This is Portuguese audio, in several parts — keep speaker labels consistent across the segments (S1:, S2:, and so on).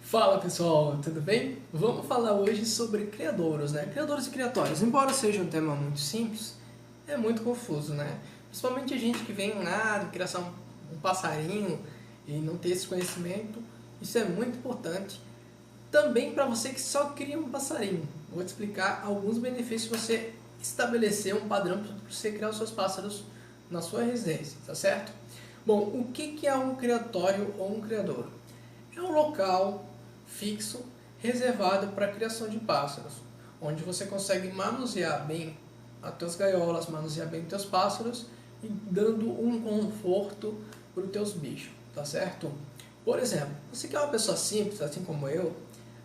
S1: Fala pessoal, tudo bem? Vamos falar hoje sobre criadouros, né? Criadouros e criatórios. Embora seja um tema muito simples, é muito confuso, né? Principalmente a gente que vem lá de criação um passarinho e não ter esse conhecimento, isso é muito importante. Também para você que só cria um passarinho. Vou te explicar alguns benefícios de você estabelecer um padrão para você criar os seus pássaros na sua residência, tá certo? Bom, o que é um criatório ou um criadouro? É um local fixo reservado para a criação de pássaros, onde você consegue manusear bem as tuas gaiolas, manusear bem os teus pássaros e dando um conforto para os teus bichos, tá certo? Por exemplo, você que é uma pessoa simples, assim como eu,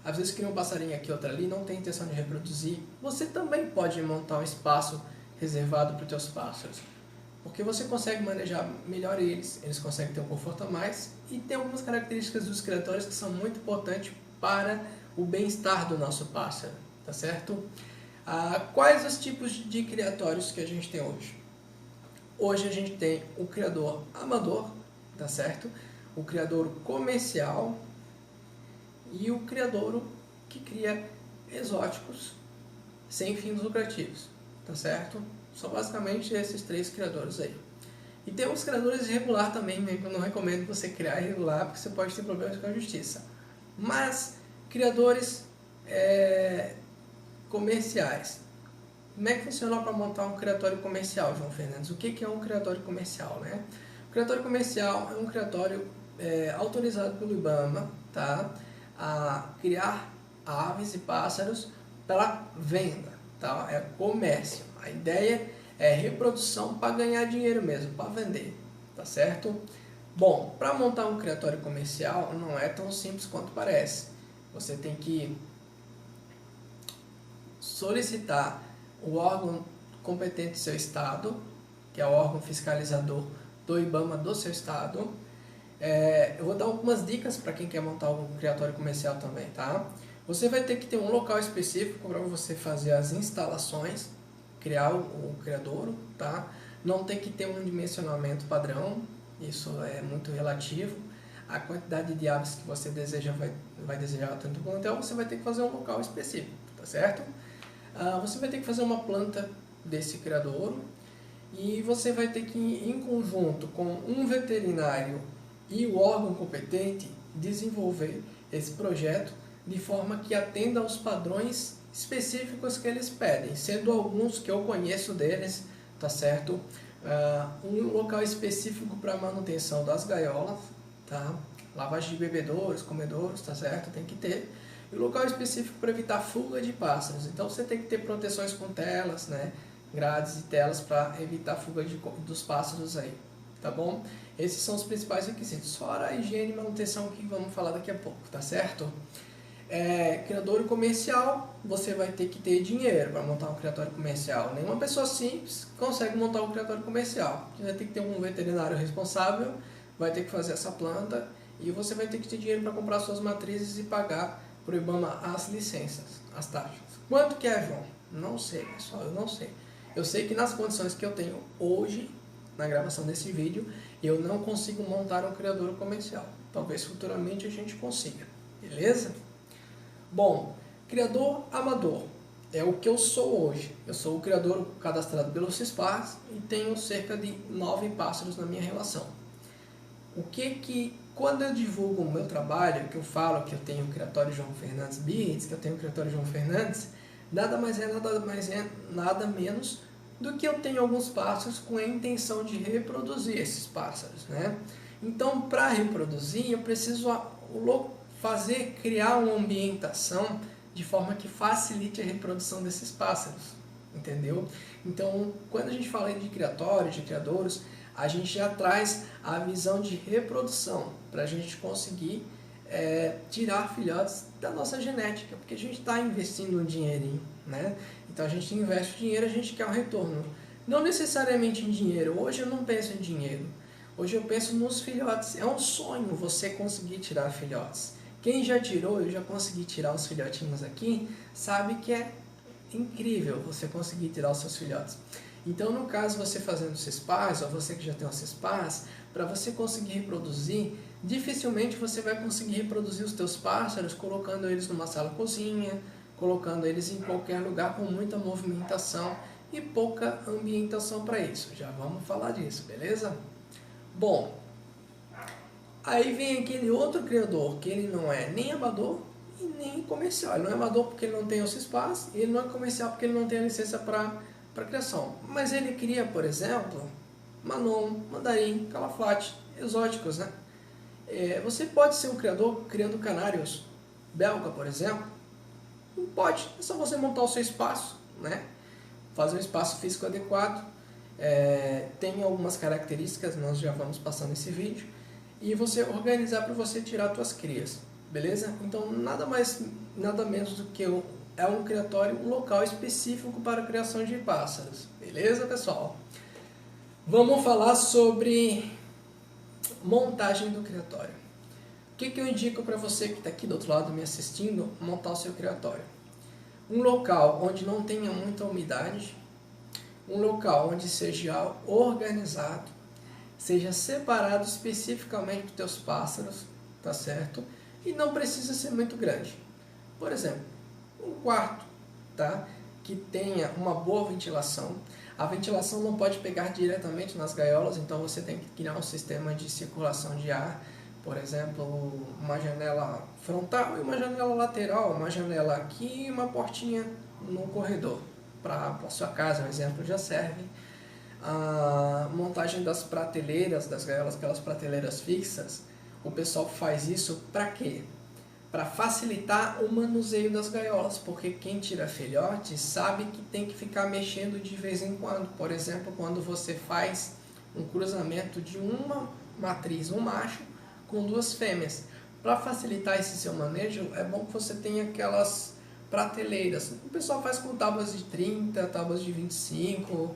S1: às vezes cria um passarinho aqui, outro ali, não tem intenção de reproduzir, você também pode montar um espaço reservado para os teus pássaros. Porque você consegue manejar melhor eles conseguem ter um conforto a mais e tem algumas características dos criatórios que são muito importantes para o bem-estar do nosso pássaro, tá certo? Quais os tipos de criatórios que a gente tem hoje? Hoje a gente tem o criador amador, tá certo? O criador comercial e o criador que cria exóticos sem fins lucrativos, tá certo? São basicamente esses três criadores aí. E tem uns criadores irregular também, né? Eu não recomendo você criar irregular, porque você pode ter problemas com a justiça. Mas, criadores comerciais. Como é que funciona para montar um criatório comercial, João Fernandes? O que é um criatório comercial, né? O criatório comercial é um criatório autorizado pelo IBAMA, tá? A criar aves e pássaros para venda, tá? É comércio. A ideia é reprodução para ganhar dinheiro mesmo, para vender, tá certo? Bom, para montar um criatório comercial não é tão simples quanto parece. Você tem que solicitar o órgão competente do seu estado, que é o órgão fiscalizador do IBAMA do seu estado. Eu vou dar algumas dicas para quem quer montar um criatório comercial também, tá? Você vai ter que ter um local específico para você fazer as instalações, criar o criadouro, tá? Não tem que ter um dimensionamento padrão, isso é muito relativo. A quantidade de aves que você deseja vai desejar tanto quanto plantel, você vai ter que fazer um local específico, tá certo? Você vai ter que fazer uma planta desse criadouro e você vai ter que, em conjunto com um veterinário e o órgão competente, desenvolver esse projeto de forma que atenda aos padrões específicos que eles pedem, sendo alguns que eu conheço deles, tá certo? Um local específico para manutenção das gaiolas, tá? Lavagem de bebedouros, comedouros, tá certo? Tem que ter. E local específico para evitar fuga de pássaros. Então você tem que ter proteções com telas, né? Grades e telas para evitar a fuga dos pássaros aí, tá bom? Esses são os principais requisitos, fora a higiene e manutenção que vamos falar daqui a pouco, tá certo? Criador comercial, você vai ter que ter dinheiro para montar um criatório comercial. Nenhuma pessoa simples consegue montar um criatório comercial. Você vai ter que ter um veterinário responsável, vai ter que fazer essa planta e você vai ter que ter dinheiro para comprar suas matrizes e pagar para o IBAMA as licenças, as taxas. Quanto que é, João? Não sei, pessoal, eu não sei. Eu sei que nas condições que eu tenho hoje, na gravação desse vídeo, eu não consigo montar um criador comercial. Talvez futuramente a gente consiga, beleza? Bom, criador amador é o que eu sou hoje. Eu sou o criador cadastrado pelo CISPARS e tenho cerca de 9 pássaros na minha relação. Quando eu divulgo o meu trabalho, que eu falo que eu tenho o criatório João Fernandes Birds, que eu tenho o criatório João Fernandes, nada menos do que eu tenho alguns pássaros com a intenção de reproduzir esses pássaros, né? Então, para reproduzir, eu preciso criar uma ambientação de forma que facilite a reprodução desses pássaros, entendeu? Então, quando a gente fala de criatórios, de criadouros, a gente já traz a visão de reprodução para a gente conseguir tirar filhotes da nossa genética, porque a gente está investindo um dinheirinho, né? Então a gente investe dinheiro, a gente quer um retorno. Não necessariamente em dinheiro, hoje eu não penso em dinheiro, hoje eu penso nos filhotes. É um sonho você conseguir tirar filhotes. Quem já tirou, eu já consegui tirar os filhotinhos aqui, sabe que é incrível você conseguir tirar os seus filhotes. Então, no caso, você fazendo CISPARS, ou você que já tem um CISPARS, para você conseguir reproduzir, dificilmente você vai conseguir reproduzir os teus pássaros colocando eles numa sala-cozinha, colocando eles em qualquer lugar com muita movimentação e pouca ambientação para isso. Já vamos falar disso, beleza? Bom, aí vem aquele outro criador que ele não é nem amador e nem comercial. Ele não é amador porque ele não tem esse espaço e ele não é comercial porque ele não tem a licença para criação. Mas ele cria, por exemplo, Manon, Mandarim, Calafate, exóticos, né? Você pode ser um criador criando canários belga, por exemplo? Não pode, é só você montar o seu espaço, né? Fazer um espaço físico adequado. Tem algumas características, nós já vamos passar nesse vídeo, e você organizar para você tirar suas crias, beleza? Então nada mais, nada menos do que um criatório, um local específico para a criação de pássaros, beleza, pessoal? Vamos falar sobre montagem do criatório. O que eu indico para você que está aqui do outro lado me assistindo, montar o seu criatório? Um local onde não tenha muita umidade, um local onde seja organizado, seja separado especificamente para os teus pássaros, tá certo? E não precisa ser muito grande. Por exemplo, um quarto, tá? Que tenha uma boa ventilação. A ventilação não pode pegar diretamente nas gaiolas, então você tem que criar um sistema de circulação de ar. Por exemplo, uma janela frontal e uma janela lateral, uma janela aqui e uma portinha no corredor. Para a sua casa, um exemplo, já serve. A montagem das prateleiras, das gaiolas, aquelas prateleiras fixas, o pessoal faz isso para quê? Para facilitar o manuseio das gaiolas, porque quem tira filhote sabe que tem que ficar mexendo de vez em quando. Por exemplo, quando você faz um cruzamento de uma matriz, um macho, com duas fêmeas. Para facilitar esse seu manejo, é bom que você tenha aquelas prateleiras. O pessoal faz com tábuas de 30, tábuas de 25,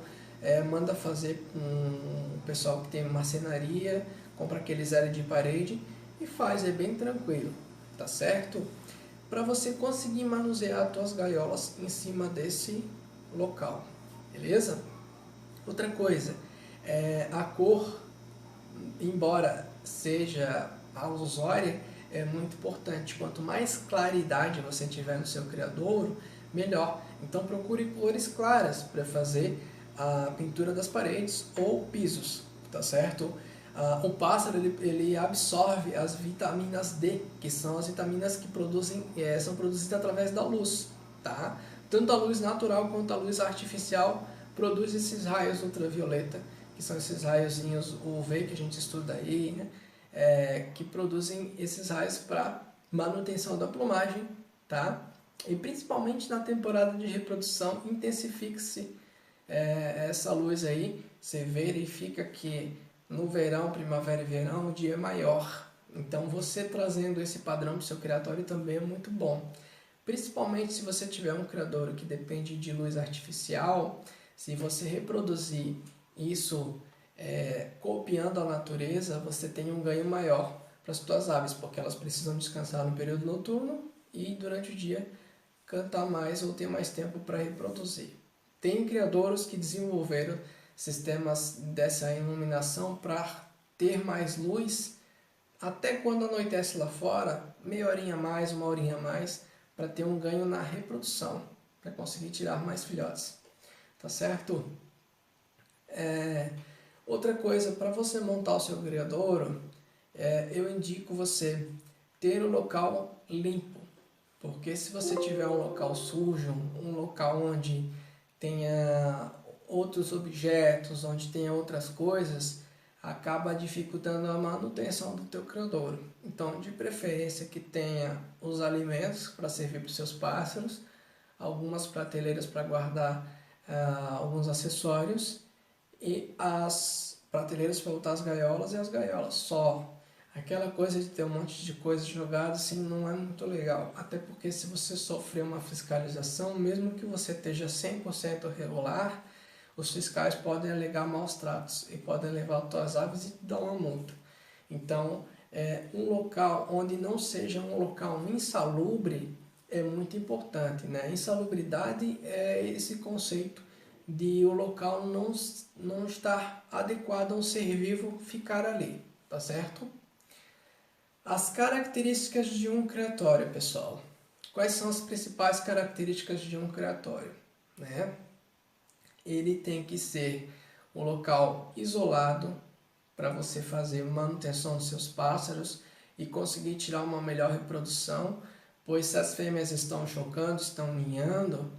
S1: manda fazer com o pessoal que tem marcenaria, compra aqueles L de parede e faz, é bem tranquilo, tá certo? Para você conseguir manusear as tuas gaiolas em cima desse local, beleza? Outra coisa, a cor, embora seja alusória, é muito importante. Quanto mais claridade você tiver no seu criadouro, melhor. Então procure cores claras para fazer a pintura das paredes ou pisos, tá certo? O pássaro ele absorve as vitaminas D, que são as vitaminas que são produzidas através da luz, tá? Tanto a luz natural quanto a luz artificial produz esses raios ultravioleta, que são esses raiozinhos UV que a gente estuda aí, né? Que produzem esses raios para manutenção da plumagem, tá? E principalmente na temporada de reprodução, intensifica-se essa luz aí. Você verifica que no verão, primavera e verão, o dia é maior. Então você trazendo esse padrão para o seu criatório também é muito bom. Principalmente se você tiver um criadouro que depende de luz artificial, se você reproduzir isso copiando a natureza, você tem um ganho maior para as suas aves, porque elas precisam descansar no período noturno e durante o dia cantar mais ou ter mais tempo para reproduzir. Tem criadouros que desenvolveram sistemas dessa iluminação para ter mais luz até quando anoitece lá fora, meia horinha a mais, uma horinha a mais, para ter um ganho na reprodução, para conseguir tirar mais filhotes. Tá certo? Outra coisa, para você montar o seu criadouro, eu indico você ter o local limpo, porque se você tiver um local sujo, um local onde tenha outros objetos, onde tenha outras coisas, acaba dificultando a manutenção do teu criadouro. Então, de preferência que tenha os alimentos para servir para os seus pássaros, algumas prateleiras para guardar alguns acessórios e as prateleiras para botar as gaiolas e as gaiolas só. Aquela coisa de ter um monte de coisa jogada assim não é muito legal, até porque se você sofrer uma fiscalização, mesmo que você esteja 100% regular, os fiscais podem alegar maus tratos e podem levar as tuas aves e te dar uma multa. Então, um local onde não seja um local insalubre é muito importante, né? Insalubridade é esse conceito de o local não estar adequado a um ser vivo ficar ali, tá certo? As características de um criatório, pessoal. Quais são as principais características de um criatório? Né? Ele tem que ser um local isolado para você fazer manutenção dos seus pássaros e conseguir tirar uma melhor reprodução, pois se as fêmeas estão chocando, estão ninhando,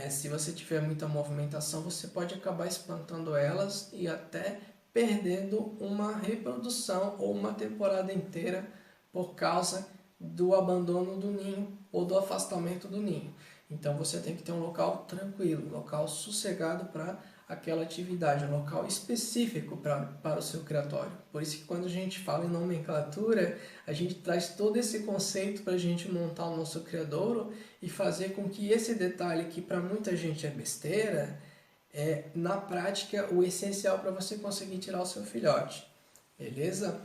S1: se você tiver muita movimentação, você pode acabar espantando elas e até perdendo uma reprodução ou uma temporada inteira por causa do abandono do ninho ou do afastamento do ninho. Então você tem que ter um local tranquilo, um local sossegado para aquela atividade, um local específico para o seu criatório. Por isso que quando a gente fala em nomenclatura, a gente traz todo esse conceito para a gente montar o nosso criadouro e fazer com que esse detalhe que para muita gente é besteira, na prática o essencial para você conseguir tirar o seu filhote. Beleza?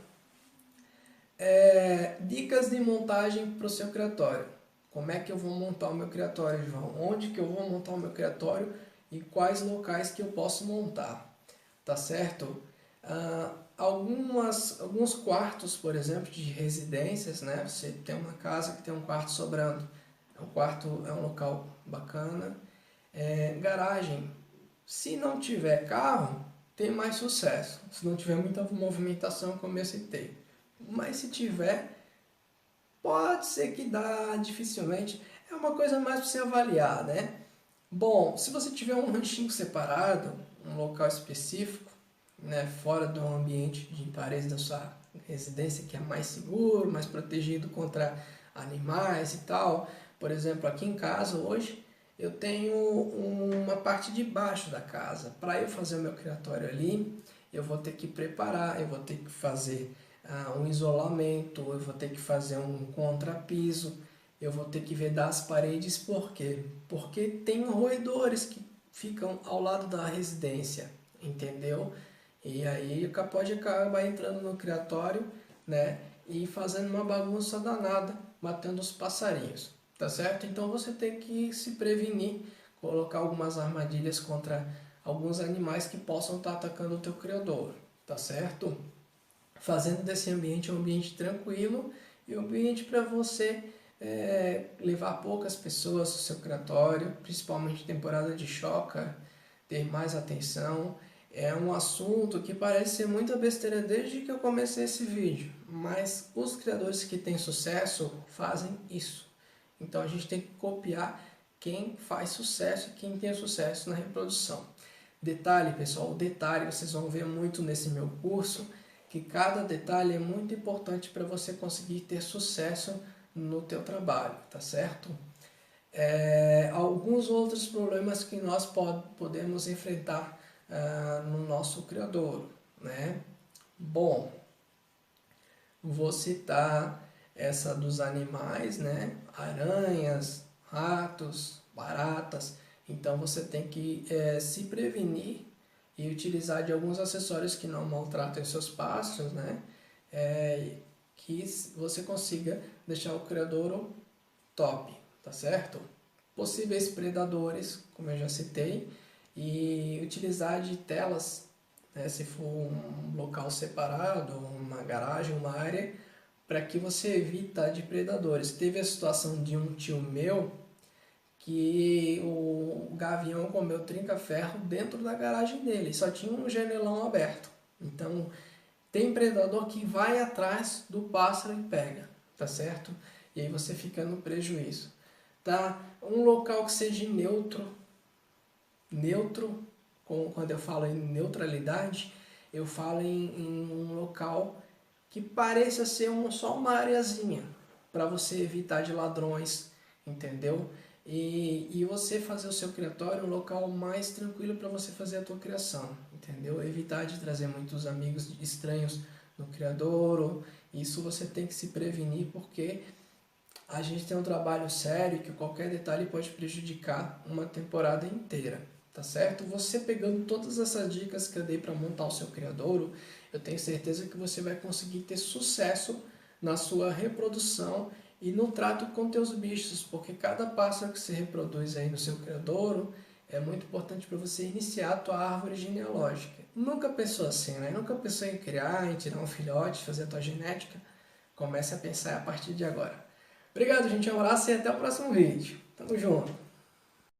S1: Dicas de montagem para o seu criatório. Como é que eu vou montar o meu criatório, João? Onde que eu vou montar o meu criatório e quais locais que eu posso montar? Tá certo? Alguns quartos, por exemplo, de residências, né? Você tem uma casa que tem um quarto sobrando. O quarto é um local bacana. Garagem. Se não tiver carro, tem mais sucesso. Se não tiver muita movimentação, como eu citei. Mas se tiver, pode ser que dá, dificilmente. É uma coisa mais para você avaliar, né? Bom, se você tiver um ranchinho separado, um local específico, né, fora do ambiente de paredes da sua residência, que é mais seguro, mais protegido contra animais e tal. Por exemplo, aqui em casa hoje, eu tenho uma parte de baixo da casa. Para eu fazer o meu criatório ali, eu vou ter que preparar, eu vou ter que fazer um isolamento, eu vou ter que fazer um contrapiso, eu vou ter que vedar as paredes. Por quê? Porque tem roedores que ficam ao lado da residência, entendeu? E aí pode acabar entrando no criatório, né, e fazendo uma bagunça danada, matando os passarinhos, tá certo? Então você tem que se prevenir, colocar algumas armadilhas contra alguns animais que possam estar atacando o teu criador, tá certo? Fazendo desse ambiente um ambiente tranquilo e um ambiente para você levar poucas pessoas ao seu criatório, principalmente temporada de choca, ter mais atenção. É um assunto que parece ser muita besteira desde que eu comecei esse vídeo, mas os criadores que têm sucesso fazem isso. Então a gente tem que copiar quem faz sucesso e quem tem sucesso na reprodução. Detalhe, pessoal, o detalhe vocês vão ver muito nesse meu curso, que cada detalhe é muito importante para você conseguir ter sucesso no teu trabalho, tá certo? Alguns outros problemas que nós podemos enfrentar no nosso criadouro, né? Bom, vou citar essa dos animais, né? Aranhas, ratos, baratas. Então você tem que se prevenir e utilizar de alguns acessórios que não maltratem seus pássaros, né? Que você consiga deixar o criadouro top, tá certo? Possíveis predadores, como eu já citei, e utilizar de telas, né, se for um local separado, uma garagem, uma área, para que você evite de predadores. Teve a situação de um tio meu que o gavião comeu trinca-ferro dentro da garagem dele, só tinha um janelão aberto. Então, tem predador que vai atrás do pássaro e pega, tá certo? E aí você fica no prejuízo, tá? Um local que seja neutro, quando eu falo em neutralidade, eu falo em um local que pareça ser só uma areazinha, para você evitar de ladrões, entendeu? E você fazer o seu criatório um local mais tranquilo para você fazer a tua criação, entendeu? Evitar de trazer muitos amigos estranhos no criadouro. Isso você tem que se prevenir, porque a gente tem um trabalho sério que qualquer detalhe pode prejudicar uma temporada inteira, tá certo? Você pegando todas essas dicas que eu dei para montar o seu criadouro, eu tenho certeza que você vai conseguir ter sucesso na sua reprodução e no trato com teus bichos, porque cada pássaro que você reproduz aí no seu criadouro é muito importante para você iniciar a tua árvore genealógica. Nunca pensou assim, né? Nunca pensou em criar, em tirar um filhote, fazer a tua genética? Comece a pensar a partir de agora. Obrigado, gente. Um abraço e até o próximo vídeo. Tamo junto.